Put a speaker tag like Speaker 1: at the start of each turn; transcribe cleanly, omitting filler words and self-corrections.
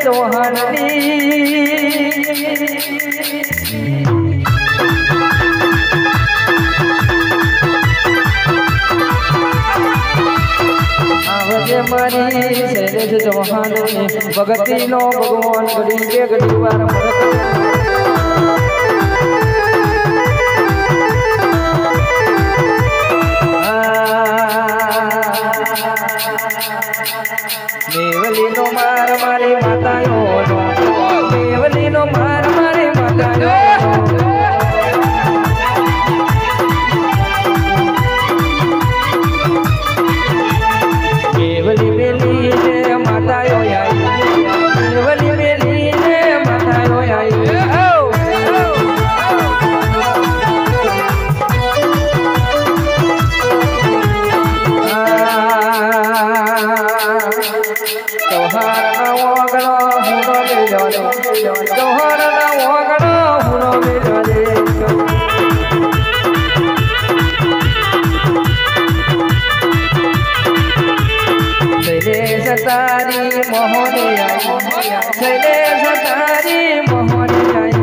Speaker 1: ચૌહાણની આવજે મારી શૈલેષ ચૌહાણની ભગતીનો ભગવાન ઘડી કે ઘડી વાર મેવલીનો માર મારી માતાયો મેવલીનો માર મારી માતાયો મેવલી મેલી ને માતાયો આઈ મેવલી મેલી ને માતાયો આઈ તારી મોહની શૈલેષ તારી મોહની